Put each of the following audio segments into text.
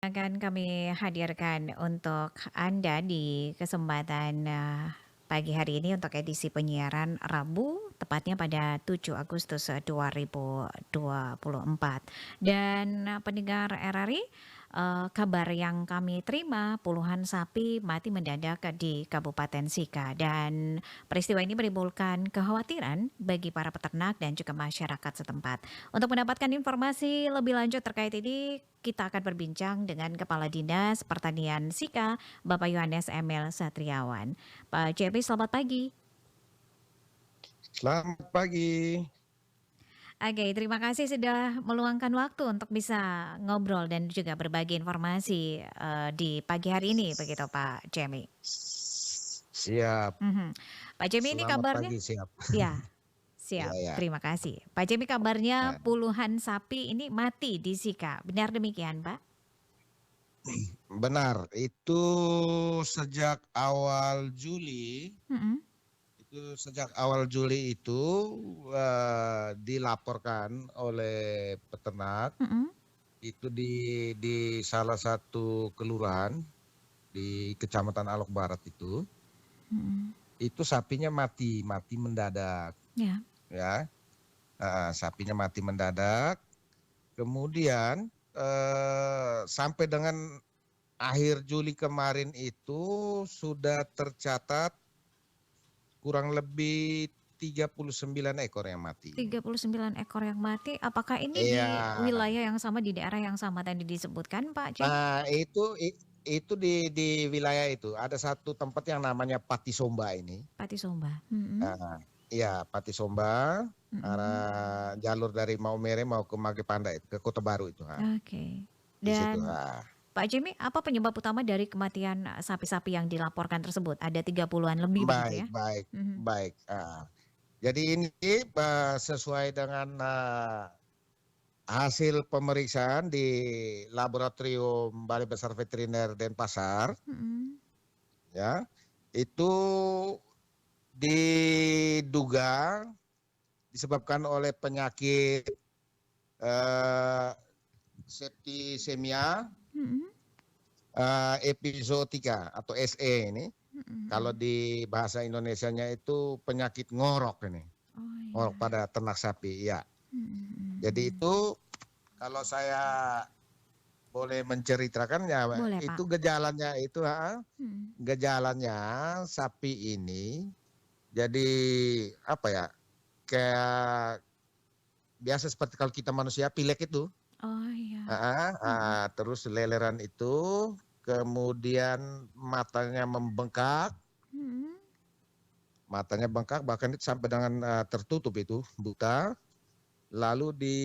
Akan kami hadirkan untuk Anda di kesempatan pagi hari ini untuk edisi penyiaran Rabu, tepatnya pada 7 Agustus 2024. Dan pendengar RRI, kabar yang kami terima, puluhan sapi mati mendadak di Kabupaten Sika, dan peristiwa ini menimbulkan kekhawatiran bagi para peternak dan juga masyarakat setempat. Untuk mendapatkan informasi lebih lanjut terkait ini, kita akan berbincang dengan Kepala Dinas Pertanian Sika, Bapak Yohanes Emil Satriawan. Pak JP, selamat pagi. Selamat pagi. Oke, terima kasih sudah meluangkan waktu untuk bisa ngobrol dan juga berbagi informasi di pagi hari ini, begitu Pak Jemi. Siap. Mhm. Pak Jemi, ini Selamat kabarnya? pagi, siap. Ya, Iya, siap. ya. Terima kasih. Pak Jemi, kabarnya Nah, puluhan sapi ini mati di Sika. Benar demikian, Pak? benar, itu sejak awal Juli, Mhm. itu dilaporkan oleh peternak Mhm. itu di salah satu kelurahan di Kecamatan Alok Barat Mhm. itu sapinya mati mendadak, Ya. ya. Sapinya mati mendadak. Kemudian sampai dengan akhir Juli kemarin itu sudah tercatat kurang lebih 39 ekor yang mati. 39 ekor yang mati, apakah ini Iya. di wilayah yang sama, di daerah yang sama tadi disebutkan, Pak Jemi? Nah, itu di wilayah itu ada satu tempat yang namanya Patisomba ini. Patisomba. Mhm. Nah, iya, Patisomba, Mhm. arah jalur dari Maumere mau ke Magepanda itu, ke Kota Baru itu. Oke. Di situ. Dan Pak Jemi, apa penyebab utama dari kematian sapi-sapi yang dilaporkan tersebut? Ada 30-an lebih begitu Baik, ya? baik, Mhm. baik. Jadi ini sesuai dengan hasil pemeriksaan di Laboratorium Balai Besar Veteriner Denpasar, Mhm. ya, itu diduga disebabkan oleh penyakit eh, septisemia Mhm. epizootika atau SE ini. Kalau Mhm. di bahasa Indonesianya itu penyakit ngorok ini, Oh ngorok iya. pada ternak sapi, ya. Jadi Mhm. itu kalau saya boleh menceritakan ya, Boleh, itu Pak. Mhm. gejalanya sapi ini jadi apa ya, kayak biasa seperti kalau kita manusia pilek itu, Oh iya. Mhm. terus leleran itu, kemudian Mhm. matanya bengkak bahkan itu sampai dengan tertutup itu buta, lalu di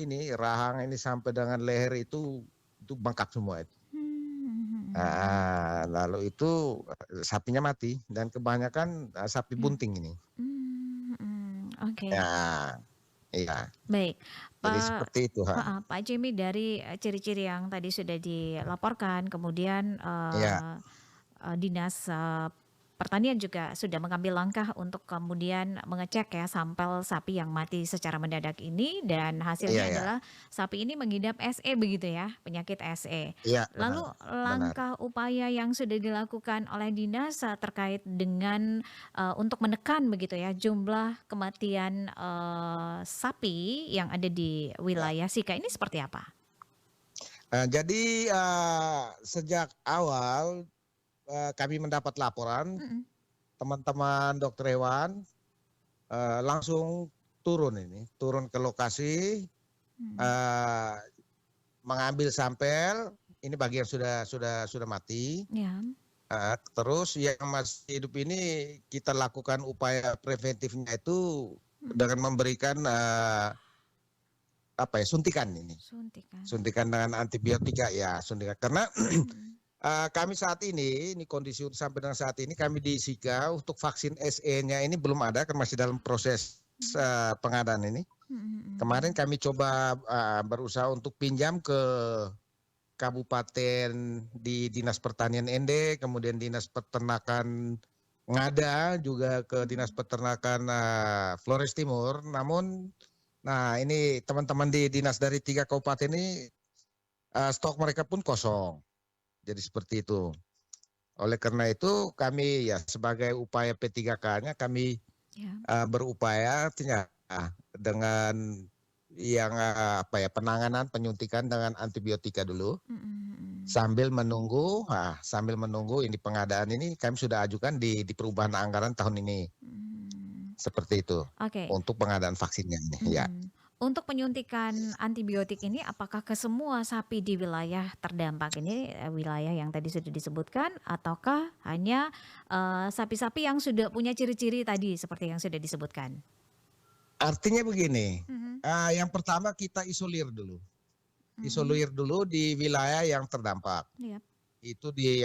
ini rahang ini sampai dengan leher itu bengkak semua itu. Mhm. Lalu itu sapinya mati dan kebanyakan sapi Ya. bunting ini. Oke. Ya, iya. Baik, Jadi Pak seperti itu, ha. heeh, Pak Jimmy, dari ciri-ciri yang tadi sudah dilaporkan, kemudian Iya, Dinas Pertanian juga sudah mengambil langkah untuk kemudian mengecek ya sampel sapi yang mati secara mendadak ini, dan iya, hasilnya iya. adalah sapi ini mengidap SE begitu ya, penyakit SE. Iya, benar, Lalu benar. langkah upaya yang sudah dilakukan oleh dinas terkait dengan untuk menekan begitu ya jumlah kematian sapi yang ada di Ya. wilayah Sika ini seperti apa? Jadi sejak awal kami mendapat laporan, Mhm. teman-teman dokter hewan langsung turun ke lokasi, Mhm. eh, mengambil sampel. Ini bagi yang sudah mati. Ya. Terus yang masih hidup ini kita lakukan upaya preventifnya itu Mhm. dengan memberikan apa ya, suntikan ini, Suntikan. suntikan dengan antibiotika, ya, suntikan karena Mhm. kami saat ini kondisi sampai dengan saat ini kami di Sika untuk vaksin SE-nya ini belum ada, kan masih dalam proses pengadaan ini. Kemarin Mhm. kami coba berusaha untuk pinjam ke kabupaten di Dinas Pertanian Ende, kemudian Dinas Peternakan Ngada, juga ke Dinas Mhm. Peternakan Flores Timur. Namun, nah ini teman-teman di dinas dari 3 kabupaten ini stok mereka pun kosong. Jadi seperti itu. Oleh karena itu kami ya sebagai upaya P3K-nya kami Ya. berupaya artinya dengan yang apa ya penanganan penyuntikan dengan antibiotika dulu Mm-mm. sambil menunggu ini pengadaan ini kami sudah ajukan di perubahan anggaran tahun ini Mm. seperti itu Oke. untuk pengadaan vaksinnya ini ya. Mm. Untuk penyuntikan antibiotik ini, apakah ke semua sapi di wilayah terdampak ini, wilayah yang tadi sudah disebutkan, ataukah hanya sapi-sapi yang sudah punya ciri-ciri tadi seperti yang sudah disebutkan? Artinya begini, Mhm. yang pertama kita Mhm. isolir dulu di wilayah yang terdampak. Iya. Itu di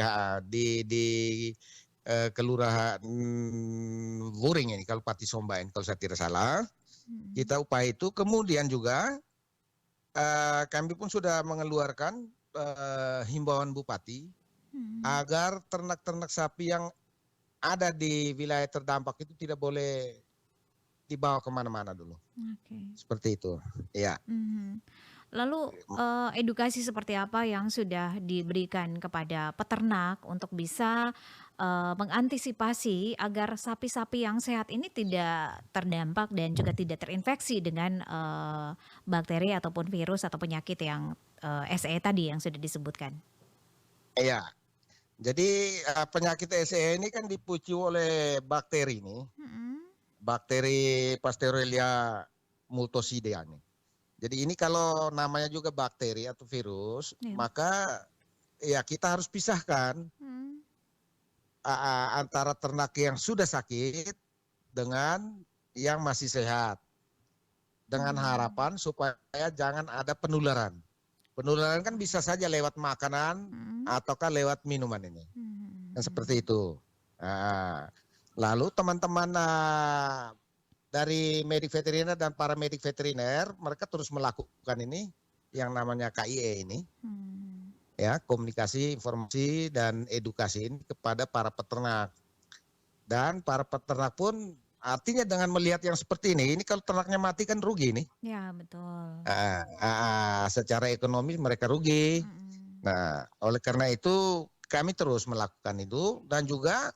kelurahan Wuring ini kalau Pati Sombain kalau saya tidak salah. Mhm. Kita upaya itu kemudian juga kami pun sudah mengeluarkan himbauan Bupati Mhm. agar ternak-ternak sapi yang ada di wilayah terdampak itu tidak boleh dibawa kemana-mana dulu. Oke. Seperti itu. Ya. Mhm. Lalu, edukasi seperti apa yang sudah diberikan kepada peternak untuk bisa, mengantisipasi agar sapi-sapi yang sehat ini tidak terdampak dan juga tidak terinfeksi dengan, bakteri ataupun virus atau penyakit yang, SE tadi yang sudah disebutkan? Iya. Jadi penyakit SE ini kan dipicu oleh bakteri ini, Mhm. bakteri Pasteurella multocida nih. Jadi ini kalau namanya juga bakteri atau virus, Iya. maka ya kita harus pisahkan Mhm. antara ternak yang sudah sakit dengan yang masih sehat. Dengan Mmm. harapan supaya jangan ada penularan. Penularan kan bisa saja lewat makanan Mhm. ataukah lewat minuman ini. Mhm Dan seperti mhm. itu. Nah, lalu teman-teman dari medik veteriner dan paramedik veteriner, mereka terus melakukan ini yang namanya KIE ini, Mmm. ya komunikasi, informasi dan edukasi ini kepada para peternak. Dan para peternak pun artinya dengan melihat yang seperti ini kalau ternaknya mati kan rugi nih. Ya, betul. Secara ekonomi mereka rugi. Mhm. Nah, oleh karena itu kami terus melakukan itu dan juga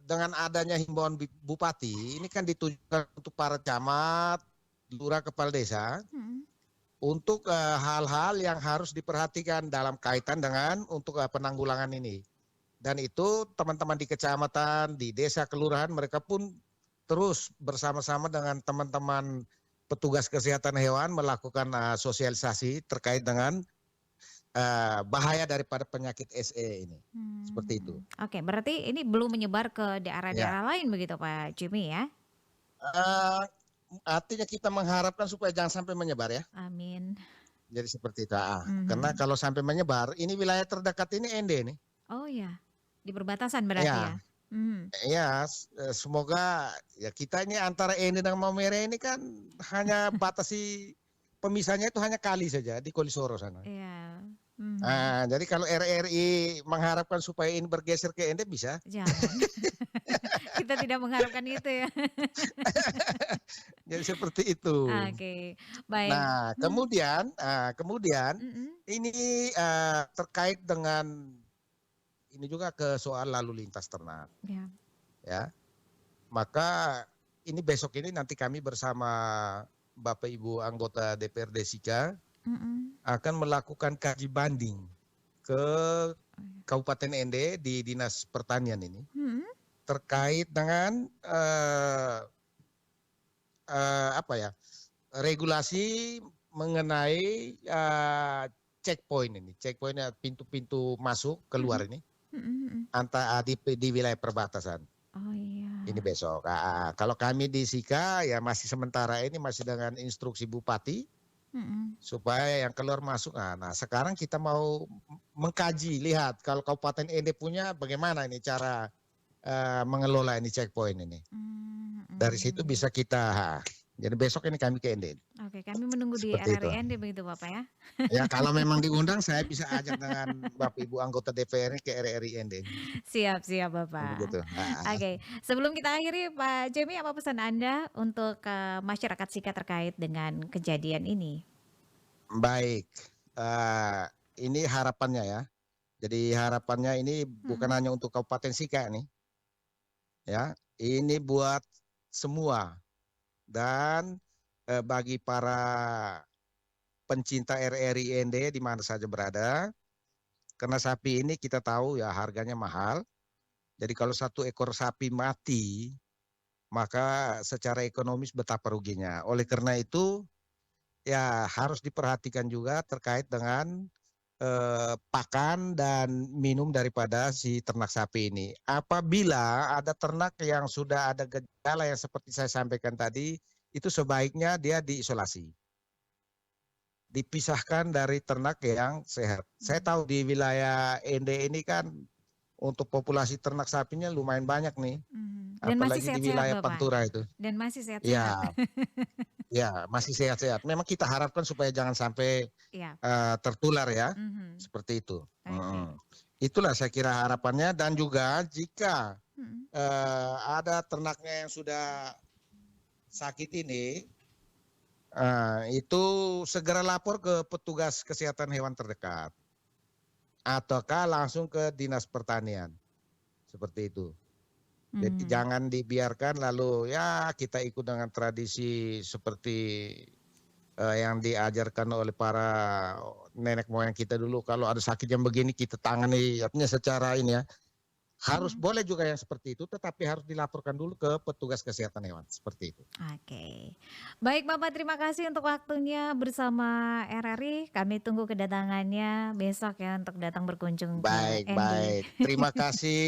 dengan adanya himbauan bupati ini kan ditujukan untuk para camat, lurah, kepala desa Mhm. untuk hal-hal yang harus diperhatikan dalam kaitan dengan untuk penanggulangan ini. Dan itu teman-teman di kecamatan, di desa, kelurahan mereka pun terus bersama-sama dengan teman-teman petugas kesehatan hewan melakukan sosialisasi terkait dengan bahaya daripada penyakit SE ini. Mmm, Seperti itu. mhm. Oke, berarti ini belum menyebar ke Ya. daerah-daerah lain begitu Pak Jimmy ya? Uh, Artinya kita mengharapkan supaya jangan sampai menyebar ya. Amin. Jadi seperti itu. Karena Mhm. kalau sampai menyebar, ini wilayah terdekat ini ND nih. Oh ya, di perbatasan berarti Ya, ya? Mhm. ya, semoga ya kita ini antara ND dan Maumere ini kan hanya batasi pemisahnya itu hanya kali saja di Kolisoro sana. Iya. Mhm. Jadi kalau RRI mengharapkan supaya ini bergeser ke ND bisa. Jangan. Kita tidak mengharapkan itu ya. Jadi seperti itu. Oke, baik. Nah, Mhm. kemudian Mhm. ini terkait dengan ini juga ke soal lalu lintas ternak, Ya. ya. Maka ini besok ini nanti kami bersama Bapak Ibu anggota DPRD Sika Mhm. akan melakukan kaji banding ke Oh ya. Kabupaten ND di Dinas Pertanian ini Mhm. terkait dengan apa ya regulasi mengenai checkpoint ini, checkpointnya pintu-pintu masuk keluar Mhm. ini Mhm mhm. di wilayah perbatasan. Oh Ini iya. besok. Kalau kami di Sika ya masih sementara ini masih dengan instruksi Bupati Mhm. supaya yang keluar masuk. Nah, sekarang kita mau mengkaji, lihat kalau Kabupaten ND punya bagaimana ini cara mengelola ini checkpoint ini. Mmm, Dari situ mhm. bisa kita. Jadi besok ini kami ke ND. Oke, kami menunggu di Seperti itu. RRI ND begitu Bapak ya? Ya kalau memang diundang saya bisa ajak dengan Bapak Ibu anggota DPR ini ke RRI ND. Siap siap Bapak. Begitu. Oke, sebelum kita akhiri Pak Jemi, apa pesan Anda untuk, masyarakat Sika terkait dengan kejadian ini? Baik. eh, ini harapannya ya. Jadi harapannya ini bukan Mhm. hanya untuk Kabupaten Sika nih, ya. Ini buat semua dan bagi para pencinta RRI ND di mana saja berada, karena sapi ini kita tahu ya harganya mahal. Jadi kalau satu ekor sapi mati, maka secara ekonomis betapa ruginya. Oleh karena itu, ya harus diperhatikan juga terkait dengan pakan dan minum daripada si ternak sapi ini. Apabila ada ternak yang sudah ada gejala yang seperti saya sampaikan tadi, itu sebaiknya dia diisolasi, dipisahkan dari ternak yang sehat. Saya Mhm. tahu di wilayah ND ini kan untuk populasi ternak sapinya lumayan banyak nih, Mhm. Dan masih apalagi di sehat-sehat wilayah Bapak? Pantura itu. Dan masih sehat-sehat? Ya, ya masih sehat-sehat. Memang kita harapkan supaya jangan sampai Iya. tertular ya, Mhm. seperti itu. Oke. Itulah saya kira harapannya dan juga jika Mhm. ada ternaknya yang sudah sakit ini, itu segera lapor ke petugas kesehatan hewan terdekat ataukah langsung ke Dinas Pertanian, seperti itu. Jadi Mmm. jangan dibiarkan lalu ya kita ikut dengan tradisi seperti yang diajarkan oleh para nenek moyang kita dulu. Kalau ada sakit yang begini kita tangani artinya secara ini ya. Harus Mhm. boleh juga yang seperti itu tetapi harus dilaporkan dulu ke petugas kesehatan hewan, seperti itu. Oke. Baik Bapak, terima kasih untuk waktunya bersama RRI. Kami tunggu kedatangannya besok ya untuk datang berkunjung ke Baik, ND. baik. Terima kasih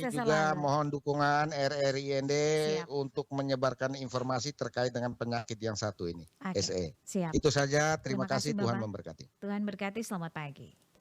Sukses juga selalu. mohon dukungan RRI ND Siap. untuk menyebarkan informasi terkait dengan penyakit yang satu ini, Oke, SE. siap. Itu saja, terima Terima kasih kasih, Tuhan Bapak. memberkati. Tuhan berkati, selamat pagi.